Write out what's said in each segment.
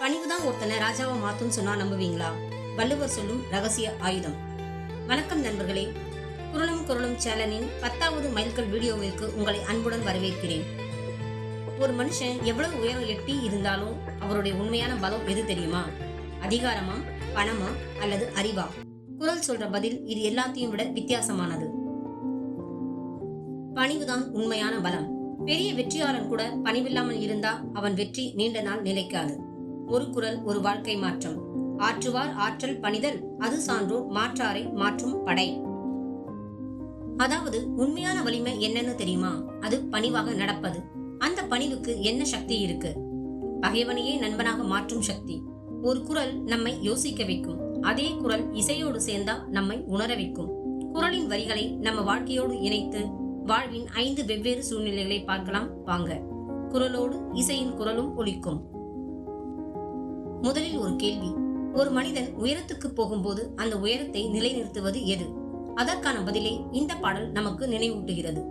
பணிவுதான் ஒருத்தனை ராஜாவை மாத்தும் சொன்னா நம்புவீங்களா? வள்ளுவர் சொல்லும் ரகசிய ஆயுதம். வணக்கம் நண்பர்களே, குரலும் சேனலின் 10வது மைல்கல் வீடியோவிற்கு உங்களை அன்புடன் வரவேற்கிறேன். ஒரு மனுஷன் எவ்வளவு உயரம் எட்டி இருந்தாலும் அவருடைய உண்மையான பலம் எது தெரியுமா? அதிகாரமா, பணமா அல்லது அறிவா? குரல் சொல்ற பதில் இது எல்லாத்தையும் விட வித்தியாசமானது. பணிவுதான் உண்மையான பலம். பெரிய வெற்றியாளன் கூட பணிவில்லாமல் இருந்தா அவன் வெற்றி நீண்ட நாள் நிலைக்காது. ஒரு குரல் ஒரு வாழ்க்கை மாற்றம். ஆற்றுவார் ஆற்றல் பணிதல், அது சான்றோர் மாற்றாரை மாற்றும் படை. அதாவது உண்மையான வலிமை என்னன்னு தெரியுமா? அது பணிவாக நடப்பது. அந்த பணிவுக்கு என்ன சக்தி இருக்கு? பகைவனையே நண்பனாக மாற்றும் சக்தி. ஒரு குரல் நம்மை யோசிக்க வைக்கும். அதே குரல் இசையோடு சேர்ந்தா நம்மை உணர வைக்கும். குரலின் வரிகளை நம்ம வாழ்க்கையோடு இணைத்து வாழ்வின் 5 வெவ்வேறு சூழ்நிலைகளை பார்க்கலாம் வாங்க. குரலோடு இசையின் குரலும் ஒலிக்கும். முதலில் ஒரு கேள்வி. ஒரு மனிதன் உயரத்துக்கு போகும்போது அந்த உயரத்தை நிலைநிறுத்துவது எது? அதற்கான பதிலை இந்த பாடல் நமக்கு நினைவூட்டுகிறது.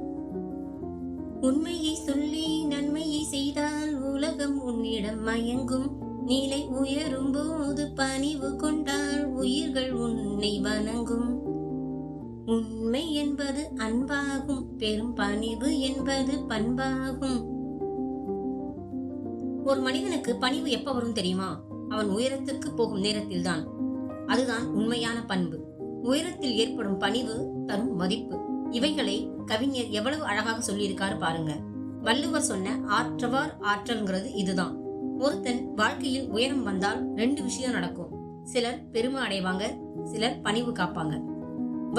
உண்மையை சொல்லி நன்மையை செய்தால் உலகம் உன்னிடம் மயங்கும். நிலை உயரும் போது பணிவு கொண்டால் உயிர்கள் உன்னை வணங்கும். உண்மை என்பது அன்பாகும், பெரும் பணிவு என்பது பண்பாகும். ஒரு மனிதனுக்கு பணிவு எப்ப வரும் தெரியுமா? அவன் உயரத்திற்கு போகும் நேரத்தில் தான். அதுதான் உண்மையான பண்பு. உயரத்தில் ஏற்படும் பணிவு தரும் மதிப்பு. இவைகளை கவிஞர் எவ்வளவு அழகாக சொல்லியிருக்காரு பாருங்க. வள்ளுவர் சொன்ன ஆற்றவார் ஆற்றல்ங்கிறது இதுதான். ஒருத்தன் வாழ்க்கையில் உயரம் வந்தால் 2 விஷயம் நடக்கும். சிலர் பெருமை அடைவாங்க, சிலர் பணிவு காப்பாங்க.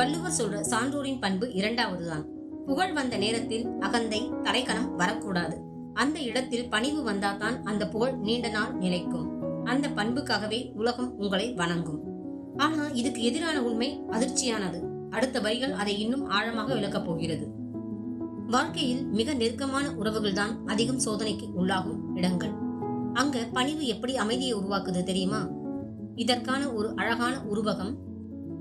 வள்ளுவர் சொல்ற சான்றோரின் பண்பு 2வது தான். புகழ் வந்த நேரத்தில் அகந்தை தலைக்கணம் வரக்கூடாது. அந்த இடத்தில் பணிவு வந்தாதான் அந்த புகழ் நீண்ட நாள் நிலைக்கும். அந்த பண்புக்காகவே உலகம் உங்களை வணங்கும். ஆனா இதுக்கு எதிரான உண்மை அதிர்ச்சியானது. அடுத்த வரிகள் அதை இன்னும் ஆழமாக விளக்கப் போகிறது. வாழ்க்கையில் மிக நெருக்கமான உறவுகள் தான் அதிகம் சோதனைக்கு உள்ளாகும் இடங்கள். அங்க பணிவு எப்படி அமைதியை உருவாக்குது தெரியுமா? இதற்கான ஒரு அழகான உருவகம்.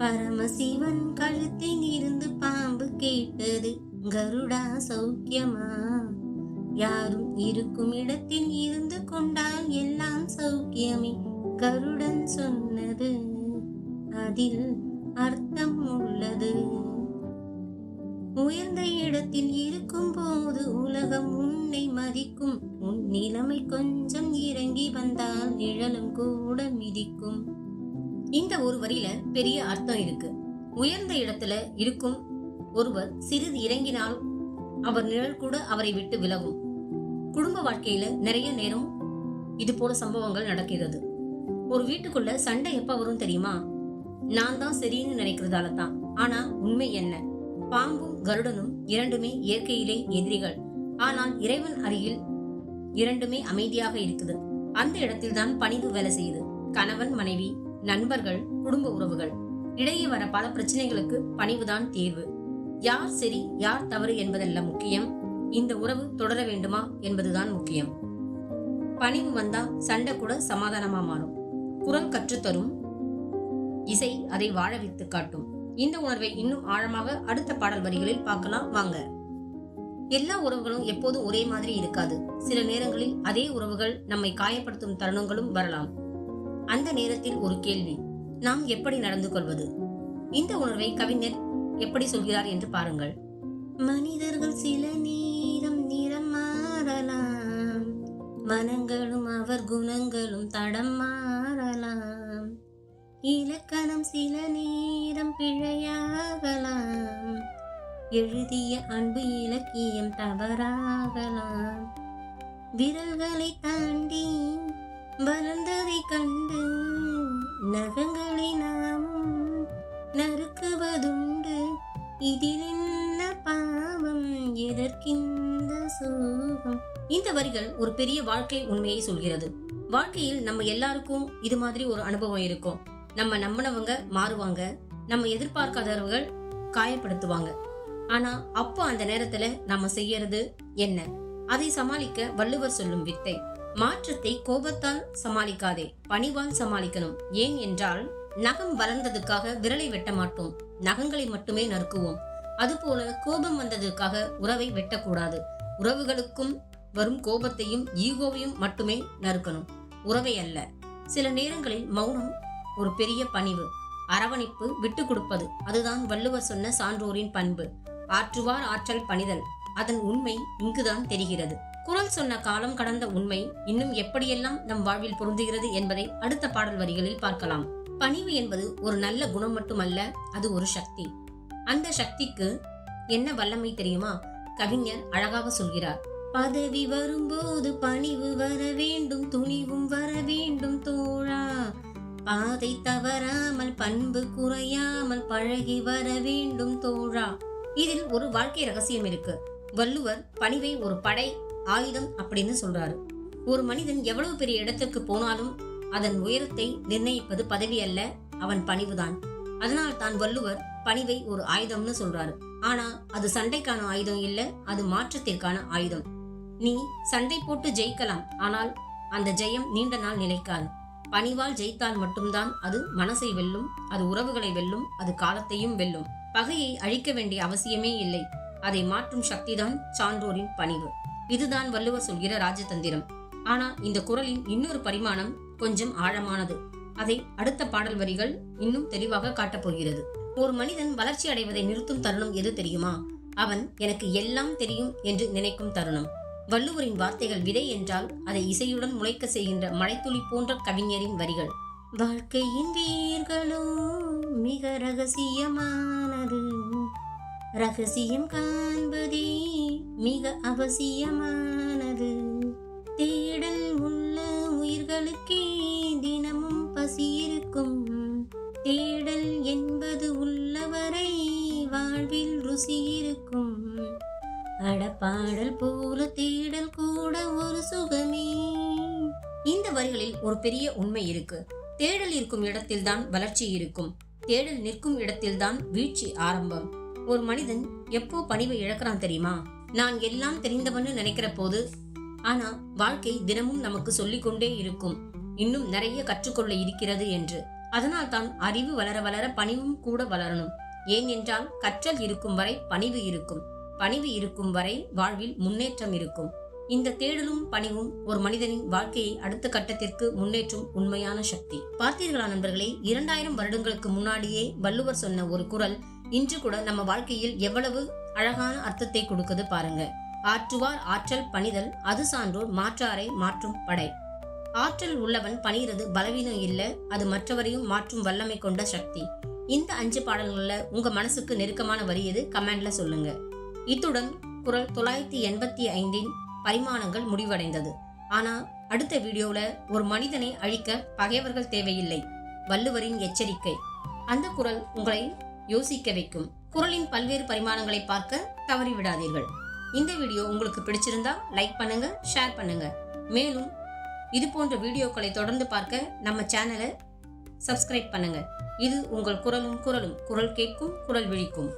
பரமசிவன் கழுத்தில் இருந்து பாம்பு கேட்டது, கருடா சௌக்கியமா? யாரும் இருக்கும் இடத்தில் இருந்து கொண்டால் எல்லாம் சௌக்கியமே, கருடன் சொன்னது அதில் அர்த்தம் உள்ளது. உயர்ந்த இடத்தில் இருக்கும் போது உலகம் உன்னை மதிக்கும். உன் நிலைமை கொஞ்சம் இறங்கி வந்தால் நிழலும் கூட மிதிக்கும். இந்த ஒரு வரியில பெரிய அர்த்தம் இருக்கு. உயர்ந்த இடத்துல இருக்கும் ஒருவர் சிறிது இறங்கினால் அவர் நிழல் கூட அவரை விட்டு விலகும். குடும்ப வாழ்க்கையில நிறைய நேரம் இது போல சம்பவங்கள் நடக்கிறது. ஒரு வீட்டுக்குள்ள சண்டை எப்ப வரும் தெரியுமா? நான் தான் சரின்னு நினைக்கிறதால தான். ஆனா உண்மை என்ன? பாம்பும் கருடனும் இரண்டுமே இயற்கையிலே எதிரிகள். ஆனால் இறைவன் அருகில் இரண்டுமே அமைதியாக இருக்குது. அந்த இடத்தில் தான் பணிவு வேலை செய்யுது. கணவன் மனைவி, நண்பர்கள், குடும்ப உறவுகள் இடையே வர பல பிரச்சனைகளுக்கு பணிவுதான் தீர்வு. யார் சரி யார் தவறு என்பதல்ல முக்கியம், இந்த உறவு தொடர வேண்டுமா என்பதுதான் முக்கியம். பணிவு வந்தா சண்டை கூட சமாதானமா மாறும். குரல் கற்றுத்தரும், இசை அதை வாழ வைத்து காட்டும். இந்த உணர்வை இன்னும் ஆழமாக அடுத்த பாடல் வரிகளில் பார்க்கலாம் வாங்க. எல்லா உறவுகளும் எப்போதும் ஒரே மாதிரி இருக்காது. சில நேரங்களில் அதே உறவுகள் நம்மை காயப்படுத்தும் தருணங்களும் வரலாம். அந்த நேரத்தில் ஒரு கேள்வி, நாம் எப்படி நடந்து கொள்வது? இந்த உணர்வை கவிஞர் எப்படி சொல்கிறார் என்று பாருங்கள். மனிதர்கள் சில நேரம் நிறம் மாறலாம், மனங்களும் அவர் குணங்களும் தடம் மாறலாம். இலக்கணம் சில நேரம் பிழையாகலாம், எழுதிய அன்பு இலக்கியம் தவறாகலாம். விரல்களை தாண்டி வளர்ந்ததை கண்டு நகங்களை நாமும் நறுக்குவதுண்டு. இதில் என்ன பாவம், எதற்கிந்த சோகம்? இந்த வரிகள் ஒரு பெரிய வாழ்க்கை உண்மையை சொல்கிறது. வாழ்க்கையில் நம்ம எல்லாருக்கும் இது மாதிரி ஒரு அனுபவம் இருக்கும். நம்ம நம்பினவங்க மாறுவாங்க, நம்ம எதிர்பார்க்காதவர்கள் காயப்படுத்துவாங்க. ஆனா அப்போ அந்த நேரத்துல நம்ம செய்யறது என்ன? அதை சமாளிக்க வள்ளுவர் சொல்லும் வித்தை. மாற்றத்தை கோபத்தால் சமாளிக்காதே, பணிவால் சமாளிக்கணும். ஏன் என்றால் நகம் வளர்ந்ததுக்காக விரலை வெட்ட மாட்டோம், நகங்களை மட்டுமே நறுக்குவோம். அதுபோல கோபம் வந்ததுக்காக உறவை வெட்டக்கூடாது. உறவுகளுக்கும் வரும் கோபத்தையும் ஈகோவையும் மட்டுமே நறுக்கணும், உறவை அல்ல. சில நேரங்களில் மௌனம் ஒரு பெரிய பணிவு, அரவணைப்பு, விட்டு கொடுப்பது. அதுதான் வள்ளுவர் சொன்ன சான்றோரின் பண்பு. ஆற்றுவார் ஆற்றல் பணிதல். அதன் உண்மை இங்குதான் தெரிகிறது. குறள் சொன்ன காலம் கடந்த உண்மை இன்னும் எப்படியெல்லாம் நம் வாழ்வில் பொருந்துகிறது என்பதை அடுத்த பாடல் வரிகளில் பார்க்கலாம். பணிவு என்பது ஒரு நல்ல குணம் மட்டுமல்ல, அது ஒரு சக்தி. அந்த சக்திக்கு என்ன வல்லமை தெரியுமா? கவிஞர் அழகாக சொல்கிறார். பதவி வரும்போது பணிவு வர வேண்டும், துணிவும் வர வேண்டும் தோழா. பாதை தவறாமல் பண்பு குறையாமல் பழகி வர வேண்டும் தோழா. இதில் ஒரு வாழ்க்கை ரகசியம் இருக்கு. வள்ளுவர் பணிவை ஒரு படை ஆயுதம் அப்படின்னு சொல்றாரு. ஒரு மனிதன் எவ்வளவு பெரிய இடத்திற்கு போனாலும் அதன் உயரத்தை நிர்ணயிப்பது பதவி அல்ல, அவன் பணிவுதான். அதனால் தான் வள்ளுவர் பணிவை ஒரு ஆயுதம்னு சொல்றாரு. ஆனா அது சண்டைக்கான ஆயுதம் இல்ல, அது மாற்றத்திற்கான ஆயுதம். நீ சண்டை போட்டு ஜெயிக்கலாம், ஆனால் அந்த ஜெயம் நீண்ட நாள் நிலைக்காது. பணிவால் ஜெயித்தால் மட்டும்தான் அது மனசை வெல்லும், அது உறவுகளை வெல்லும், அது காலத்தையும் வெல்லும். பகையை அழிக்க வேண்டிய அவசியமே இல்லை, அதை மாற்றும் சக்திதான் சான்றோரின் பணிவு. இதுதான் வள்ளுவர் சொல்கிற ராஜதந்திரம். ஆனா இந்த குறளின் இன்னொரு பரிமாணம் கொஞ்சம் ஆழமானது. அதை அடுத்த பாடல் வரிகள் இன்னும் தெளிவாக காட்டப் போகிறது. ஒரு மனிதன் வளர்ச்சி அடைவதை நிறுத்தும் தருணம் எது தெரியுமா? அவன் எனக்கு எல்லாம் தெரியும் என்று நினைக்கும் தருணம். வள்ளுவரின் வார்த்தைகள் விதை என்றால் அதை இசையுடன் முளைக்க செய்கின்ற மழைத்துளி போன்ற கவிஞரின் வரிகள். வாழ்க்கையின் வேர்களோ மிக ரகசியமானது, ரகசியம் காண்பதே மிக அவசியமானது. தேடல் உள்ள உயிர்களுக்கே தினமும் பசி இருக்கும், தேடல் என்பது உள்ளவரை வாழ்வில் ருசி இருக்கும். அடப்பாடல் போல தேடல் கூட ஒரு சுகமே. இந்த வரிகளில் ஒரு பெரிய உண்மை இருக்கு. தேடல் இருக்கும் இடத்தில்தான் வளர்ச்சி இருக்கும், தேடல் நிற்கும் இடத்தில்தான் வீழ்ச்சி ஆரம்பம். ஒரு மனிதன் எப்போ பணிவை இழக்கிறான் தெரியுமா? நான் எல்லாம் தெரிந்தவன்னு நினைக்கிற போது. ஆனா வாழ்க்கை தினமும் நமக்கு சொல்லிக் கொண்டே இருக்கும், இன்னும் நிறைய கற்றுக்கொள்ள இருக்கிறது என்று. அதனால் தான் அறிவு வளர வளர பணிவும் கூட வளரணும். ஏன் என்றால் கற்றல் இருக்கும் வரை பணிவு இருக்கும், பணிவு இருக்கும் வரை வாழ்வில் முன்னேற்றம் இருக்கும். இந்த தேடலும் பணிவும் ஒரு மனிதனின் வாழ்க்கையை அடுத்த கட்டத்திற்கு முன்னேற்றும் உண்மையான சக்தி. பார்த்தீர்களா நண்பர்களே, 2000 வருடங்களுக்கு முன்னாடியே வள்ளுவர் சொன்ன ஒரு குறள் இன்று கூட நம்ம வாழ்க்கையில் எவ்வளவு அழகான அர்த்தத்தை கொடுக்குது பாருங்க. ஆற்றுவார் ஆற்றல் பணிதல், அது சான்றோர் மாற்றாரை மாற்றும் படை. ஆற்றல் உள்ளவன் பணிகிறது பலவீனம் இல்ல, அது மற்றவரையும் மாற்றும் வல்லமை கொண்ட சக்தி. இந்த 5 பாடல்கள்ல உங்க மனசுக்கு நெருக்கமான வரி எது? கமெண்ட்ல சொல்லுங்க. இத்துடன் குறள் 985 பரிமாணங்கள் முடிவடைந்தது. ஆனா அடுத்த வீடியோல ஒரு மனிதனை அழிக்க பகைவர்கள் தேவையில்லை, வள்ளுவரின் எச்சரிக்கை. அந்த குறள் உங்களை யோசிக்க வைக்கும். குறளின் பல்வேறு பரிமாணங்களை பார்க்க தவறிவிடாதீர்கள். இந்த வீடியோ உங்களுக்கு பிடிச்சிருந்தா லைக் பண்ணுங்க, ஷேர் பண்ணுங்க. மேலும் இது போன்ற வீடியோக்களை தொடர்ந்து பார்க்க நம்ம சேனலை சப்ஸ்கிரைப் பண்ணுங்க. இது உங்கள் குறளும் குறளும், குறள் கேட்கும், குறள் விழிக்கும்.